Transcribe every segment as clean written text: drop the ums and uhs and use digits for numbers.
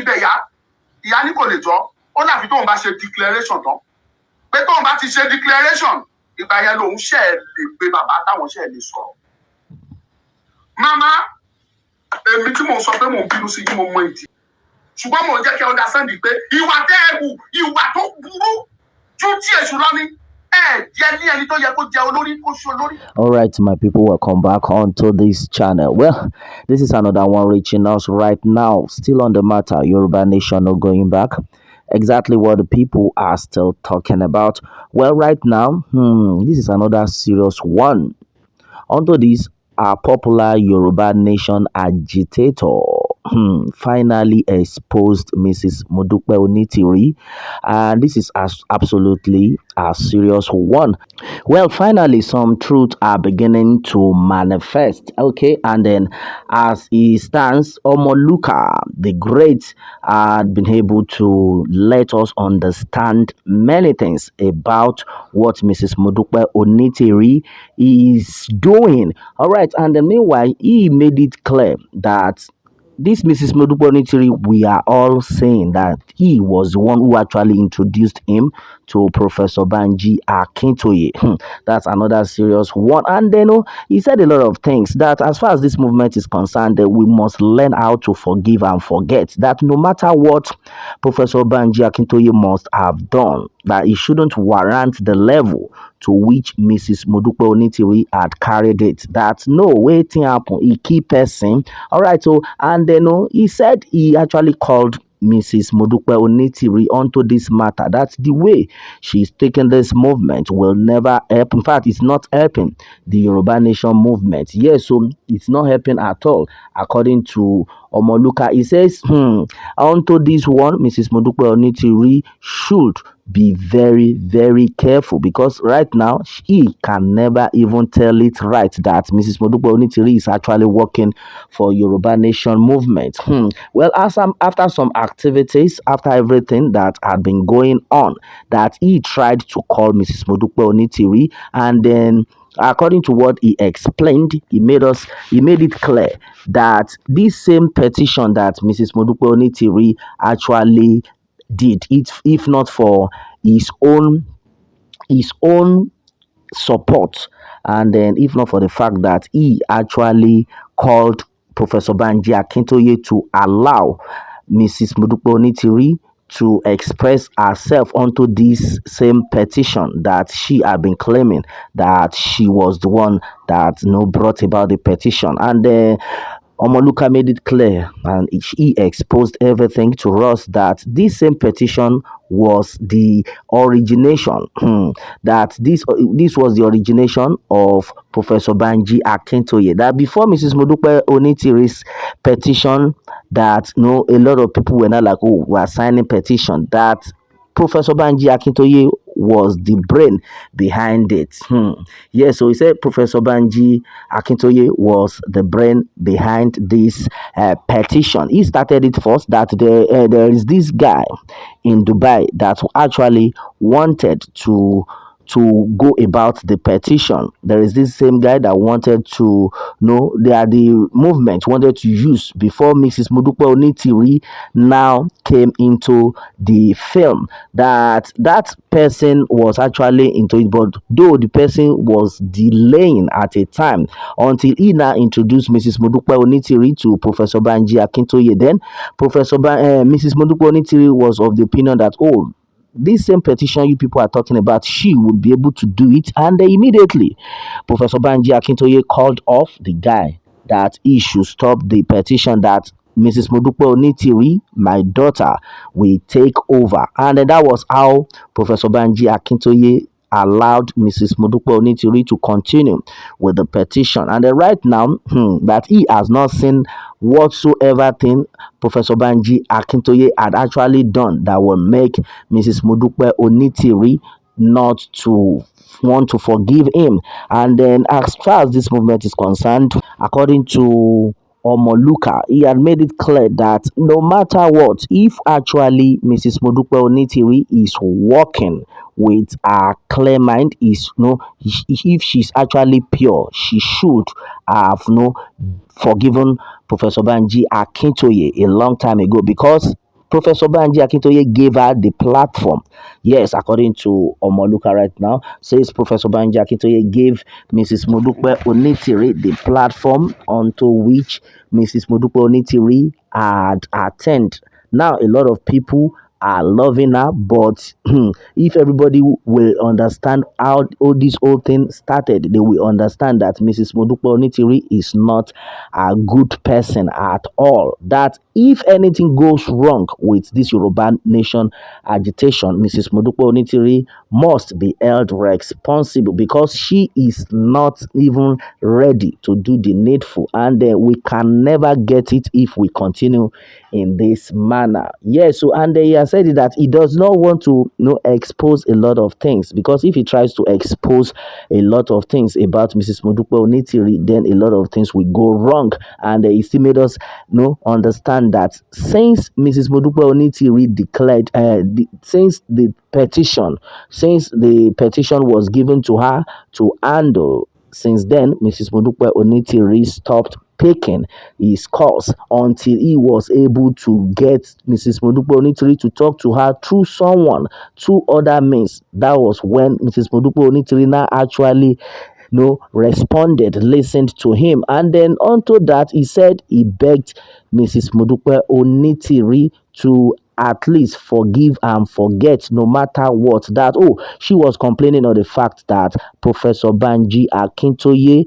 bẹ̀ yá ìyá ní kò lè jọ́ ó láfi tóun bá ṣe declaration tán pé tóun bá ti ṣe declaration ìgbà yẹn lòun ṣe lè pe bàbá táwọn ṣe lè sọ̀rọ̀. Màmá èmi tí mò ń sọ pé mò ń bínú sí yín mo mọ ìdí ṣùgbọ́n mò ń jẹ́ kí ẹ understand pé ìwà tẹ́ ẹ wù ìwà tó burú ju tí èṣù lọ ni. All right, my people, welcome back onto this channel. Well, this is another one reaching us right now, still on the matter Yoruba nation not going back. Exactly what the people are still talking about. Well, right now, this is another serious one. Onto this, our popular Yoruba nation agitator finally exposed Mrs. Modupe Onitiri, and this is absolutely a serious one. Well, finally, some truths are beginning to manifest. Okay, and then as it stands, Omoluka, the great, had been able to let us understand many things about what Mrs. Modupe Onitiri is doing. All right, and then meanwhile, he made it clear that this Mrs. Modupe Onitiri, we are all saying that he was the one who actually introduced him to Professor Banji Akintoye. That's another serious one. And then he said a lot of things that as far as this movement is concerned, that we must learn how to forgive and forget. That no matter what Professor Banji Akintoye must have done, that it shouldn't warrant the level to which Mrs. Modupe Onitiri had carried it. That no waiting happen, he keep person. All right, so and then he said he actually called Mrs. Modupe Onitiri onto this matter. That's the way she's taking this movement will never help. In fact, it's not helping the Yoruba Nation movement. Yes, so it's not helping at all. According to Omoluka, he says, onto this one, Mrs. Modupe Onitiri should be very, very careful because right now he can never even tell it right that Mrs. Modupe Onitiri is actually working for Yoruba Nation movement. Well, after some activities, after everything that had been going on, that he tried to call Mrs. Modupe Onitiri, and then according to what he explained, he made it clear that this same petition that Mrs. Modupe Onitiri actually did it, if not for his own support, and then if not for the fact that he actually called Professor Banji Akintoye to allow Mrs. Modupe Onitiri to express herself onto this same petition that she had been claiming that she was the one that brought about the petition. And Omoluka made it clear and he exposed everything to us that this same petition was the origination, that this was the origination of Professor Banji Akintoye. That before Mrs. Modupe Onitiri's petition, that a lot of people were not like, oh, we're signing petition, that Professor Banji Akintoye was the brain behind it. Yeah, so he said Professor Banji Akintoye was the brain behind this petition. He started it first, that there is this guy in Dubai that actually wanted to go about the petition. There is this same guy that wanted to the movement wanted to use before Mrs. Modupe Onitiri now came into the film. That person was actually into it, but though the person was delaying at a time until he now introduced Mrs. Modupe Onitiri to Professor Banji Akintoye. Then Mrs. Modupe Onitiri was of the opinion that, oh, this same petition you people are talking about, she would be able to do it. And immediately, Professor Banji Akintoye called off the guy that he should stop the petition, that Mrs. Modupe Onitiri, my daughter, will take over. And that was how Professor Banji Akintoye allowed Mrs. Modupe Onitiri to continue with the petition. And right now, that he has not seen whatsoever thing Professor Banji Akintoye had actually done that will make Mrs. Modupe Onitiri not to want to forgive him. And then as far as this movement is concerned, according to Omoluka, he had made it clear that no matter what, if actually Mrs. Modupe Onitiri is working with a clear mind, if she's actually pure, she should have forgiven Professor Banji Akintoye a long time ago, because Professor Banji Akintoye gave her the platform. Yes, according to Omoluka right now, says Professor Banji Akintoye gave Mrs. Modupe Onitiri the platform onto which Mrs. Modupe Onitiri had attended. Now, a lot of people are loving her, but if everybody will understand how all this whole thing started, they will understand that Mrs. Modupe Onitiri is not a good person at all. That if anything goes wrong with this Yoruba nation agitation, Mrs. Modupe Onitiri must be held responsible because she is not even ready to do the needful, and we can never get it if we continue in this manner. Yes, so and he has said that he does not want to expose a lot of things, because if he tries to expose a lot of things about Mrs. Modupe Onitiri, then a lot of things will go wrong. And he still made us understand that since Mrs. Modupe Onitiri declared, since the petition was given to her to handle, since then Mrs. Modupe Onitiri stopped picking his calls until he was able to get Mrs. Modupe Onitiri to talk to her through someone, two other means. That was when Mrs. Modupe Onitiri now actually responded, listened to him. And then onto that, he said he begged Mrs. Modupe Onitiri to at least forgive and forget no matter what. That, she was complaining of the fact that Professor Banji Akintoye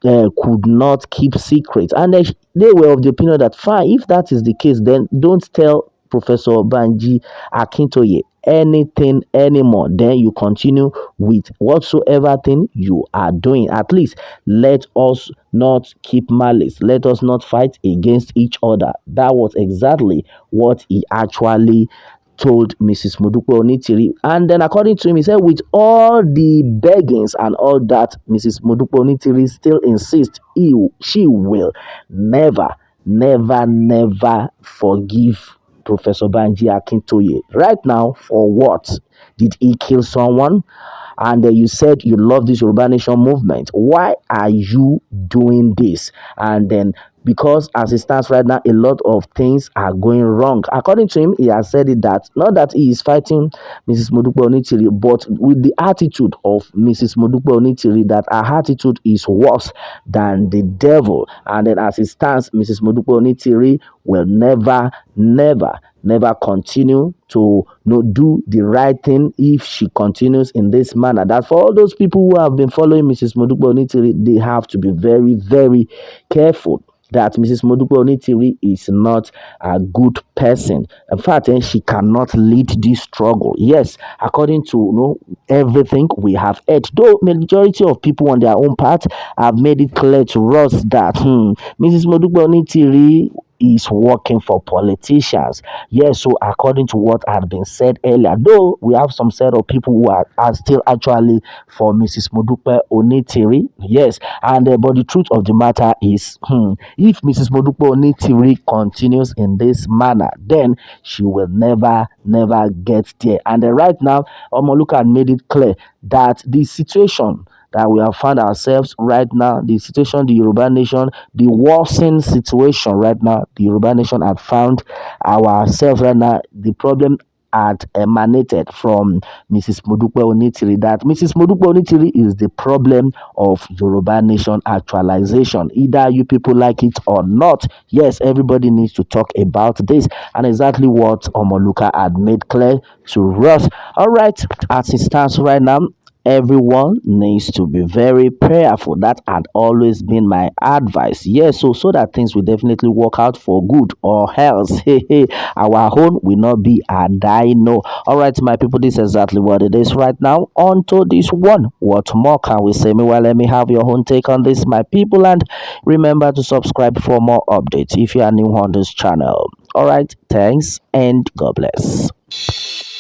could not keep secret. And they were of the opinion that, fine, if that is the case, then don't tell Professor Banji Akintoye anything anymore. Then you continue with whatsoever thing you are doing. At least let us not keep malice. Let us not fight against each other. That was exactly what he actually told Mrs. Modupe Onitiri. And then according to him, he said with all the beggings and all that, Mrs. Modupe Onitiri still insists she will never, never, never forgive Professor Banji Akintoye. Right now, for what? Did he kill someone? And you said you love this Yoruba Nation movement. Why are you doing this? And then, because as it stands right now, a lot of things are going wrong. According to him, he has said it that not that he is fighting Mrs. Modupe Onitiri, but with the attitude of Mrs. Modupe Onitiri, that her attitude is worse than the devil. And then as it stands, Mrs. Modupe Onitiri will never, never, never continue to do the right thing if she continues in this manner. That for all those people who have been following Mrs. Modupe Onitiri, they have to be very, very careful that Mrs. Modupe Onitiri is not a good person. In fact, she cannot lead this struggle. Yes, according to everything we have heard, though majority of people on their own part have made it clear to us that Mrs. Modupe Onitiri is working for politicians. Yes, so according to what had been said earlier, though we have some set of people who are still actually for Mrs. Modupe Onitiri. Yes, and but the truth of the matter is, if Mrs. Modupe Onitiri continues in this manner, then she will never, never get there. And right now, Omoluka had made it clear that the situation that we have found ourselves right now, the situation, the Yoruba nation, the worsening situation right now, the Yoruba nation had found ourselves right now. The problem had emanated from Mrs. Modupe Onitiri. That Mrs. Modupe Onitiri is the problem of Yoruba nation actualization. Either you people like it or not. Yes, everybody needs to talk about this, and exactly what Omoluka had made clear to us. All right, as it stands right now, everyone needs to be very prayerful. That had always been my advice. Yes, so that things will definitely work out for good, or else our own will not be a dino. All right, my people, this is exactly what it is right now. On to this one. What more can we say? Meanwhile, let me have your own take on this, my people, and remember to subscribe for more updates if you are new on this channel. All right, thanks and God bless.